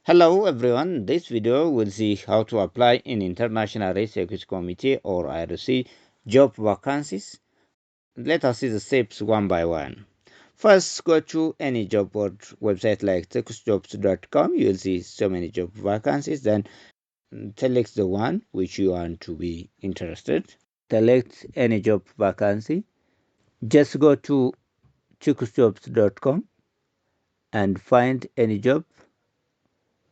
Hello everyone, this video will see how to apply in International Race Equity Committee or IRC job vacancies. Let us see the steps one by one. First, go to any job board website like textjobs.com. You will see so many job vacancies. Then select the one which you want to be interested. Select any job vacancy. Just go to textjobs.com and find any job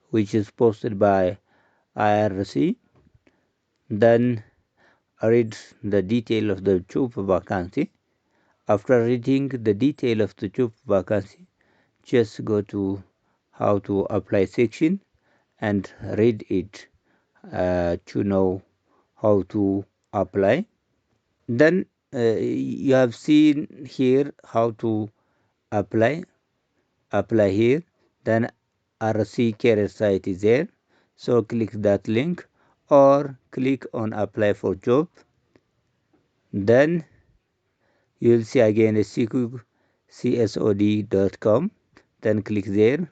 which is posted by IRC. Then read the detail of the job vacancy. After reading the detail of the job vacancy, just go to how to apply section and read it to know how to apply. Then you have seen here how to apply here. Then RC career site is there, so click that link or click on apply for job. Then you'll see again csod.com. Then click there,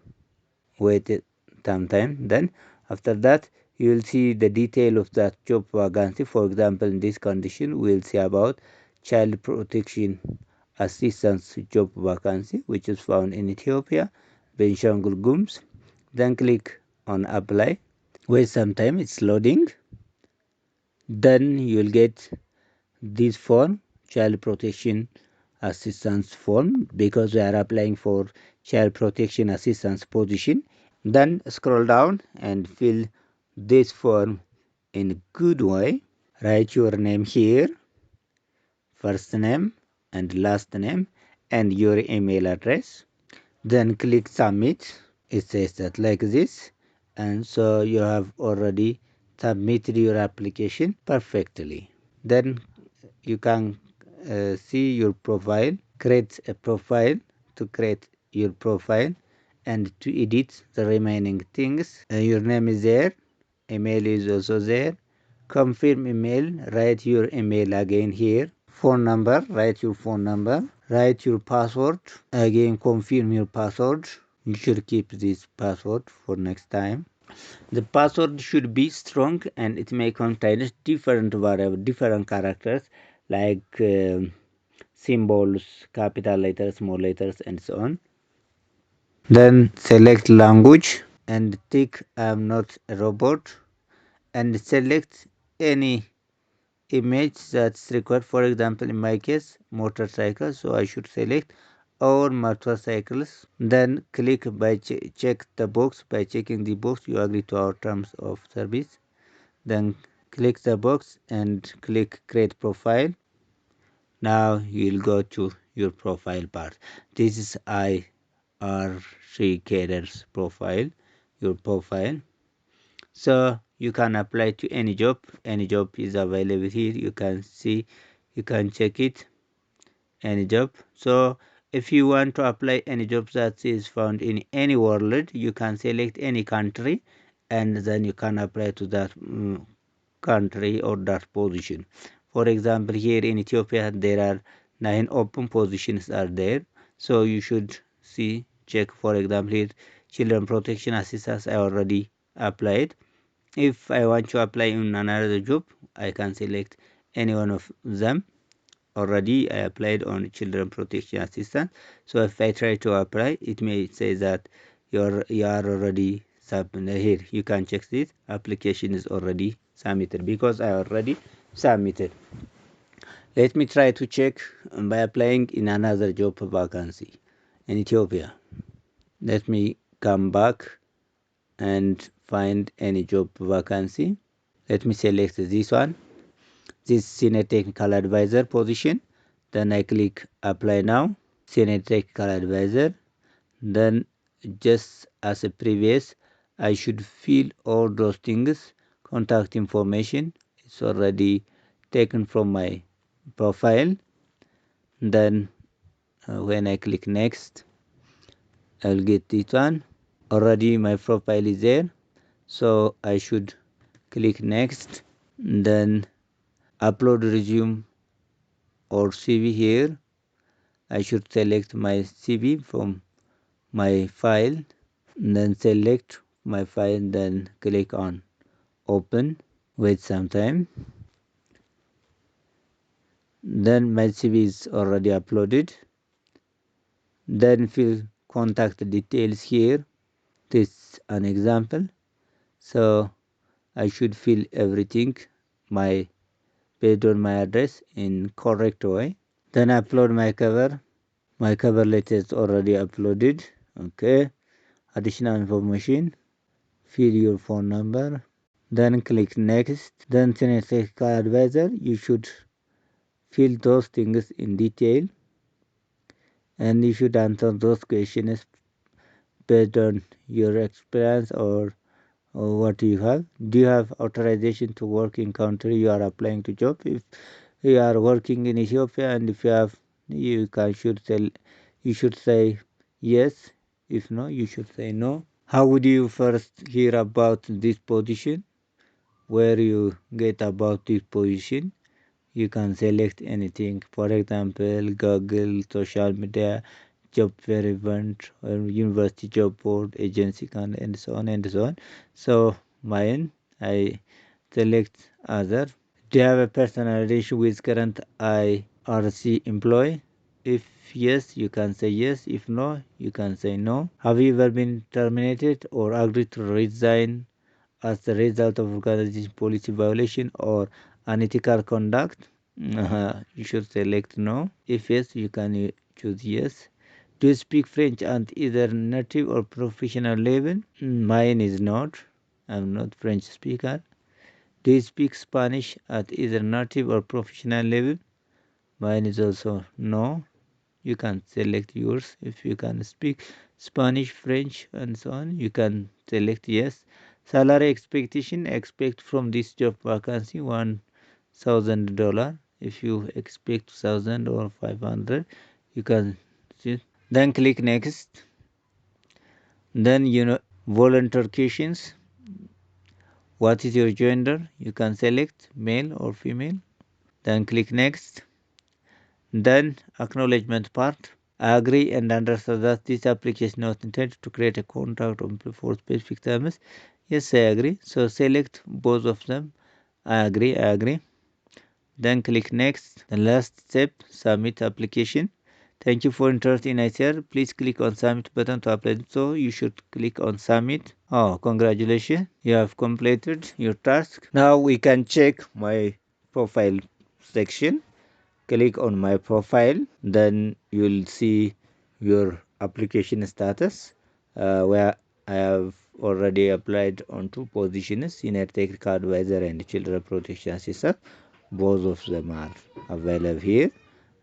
wait some time. Then after that you'll see the detail of that job vacancy. For example, in this condition we'll see about child protection assistance job vacancy, which is found in Ethiopia, Benshangul Gums. Then click on apply, wait some time, it's loading. Then you'll get this form, child protection assistance form, because we are applying for child protection assistance position. Then scroll down and fill this form in a good way. Write your name here, first name and last name, and your email address. Then click submit. It says that like this, and so you have already submitted your application perfectly. Then you can see your profile, create a profile. To create your profile and to edit the remaining things, your name is there, email is also there, confirm email, write your email again here, phone number, write your phone number, write your password, again confirm your password. You should keep this password for next time. The password should be strong and it may contain different variables, different characters like symbols, capital letters, small letters, and so on. Then select language and tick I'm not a robot, and select any image that's required. For example, in my case, motorcycle, so I should select all motorcycles. Then click by check the box. By checking the box, you agree to our terms of service. Then click the box and click create profile. Now you'll go to your profile part. This is IRC cadres profile, your profile. So you can apply to any job. Any job is available here. You can see, you can check it, any job. So if you want to apply any job that is found in any world, you can select any country and then you can apply to that country or that position. For example, here in Ethiopia there are 9 open positions are there, so you should see, check. For example, here children protection assistance I already applied. If I want to apply in another job, I can select any one of them. Already I applied on children protection assistant, so if I try to apply, it may say that you are already submitted. Here you can check this application is already submitted because I already submitted. Let me try to check by applying in another job vacancy in Ethiopia. Let me come back and find any job vacancy. Let me select this one, this senior technical advisor position. Then I click apply now, senior technical advisor. Then just as a previous, I should fill all those things. Contact information, it's already taken from my profile. Then when I click next, I'll get this one. Already my profile is there, so I should click next. Then upload resume or CV here. I should select my CV from my file, then select my file, then click on open. Wait some time. Then my CV is already uploaded. Then fill contact details here. This is an example. So I should fill everything based on my address in correct way. Then upload my cover. My cover letter is already uploaded. Okay. Additional information. Fill your phone number. Then click next. Then senior technical advisor. You should fill those things in detail, and you should answer those questions based on your experience or what you have. Do you have authorization to work in country you are applying to job? If you are working in Ethiopia, and if you have, you should say yes. If no, you should say no. How would you first hear about this position? Where you get about this position? You can select anything. For example, Google, social media, job fair event, or university job board, agency can, and so on and so on. So mine, I select other. Do you have a personal relation with current IRC employee? If yes, you can say yes. If no, you can say no. Have you ever been terminated or agreed to resign as the result of organization policy violation or unethical conduct? You should select no. If yes, you can choose yes. Do you speak French at either native or professional level? Mine is not. I'm not French speaker. Do you speak Spanish at either native or professional level? Mine is also no. You can select yours. If you can speak Spanish, French, and so on, you can select yes. Salary expectation: expect from this job vacancy $1,000. If you expect 2,000 or 500, you can see. Then click next. Then volunteer questions. What is your gender? You can select male or female. Then click next. Then acknowledgement part. I agree and understand that this application is not intended to create a contract for specific terms. Yes, I agree. So select both of them. I agree. Then click next. The last step, submit application. Thank you for interest in ICR. Please click on submit button to apply. So you should click on submit. Oh, congratulations. You have completed your task. Now we can check my profile section. Click on my profile, then you'll see your application status, where I have already applied on two positions, senior technical advisor and children protection assistant. Both of them are available here.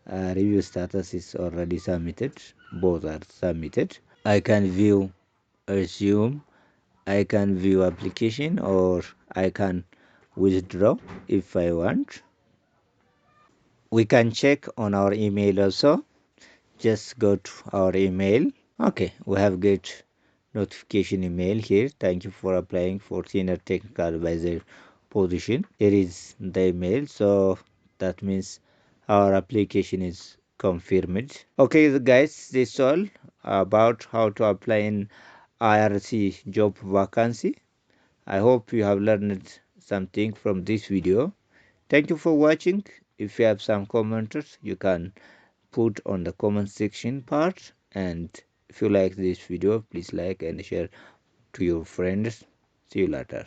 Review status is already submitted. Both are submitted. I can view resume, I can view application, or I can withdraw if I want. We can check on our email also. Just go to our email. Okay, we have get notification email here. Thank you for applying for senior technical advisor position. Here is the email, so that means our application is confirmed. Okay guys, this is all about how to apply in IRC job vacancy. I hope you have learned something from this video. Thank you for watching. If you have some comments, you can put on the comment section part, and if you like this video, please like and share to your friends. See you later.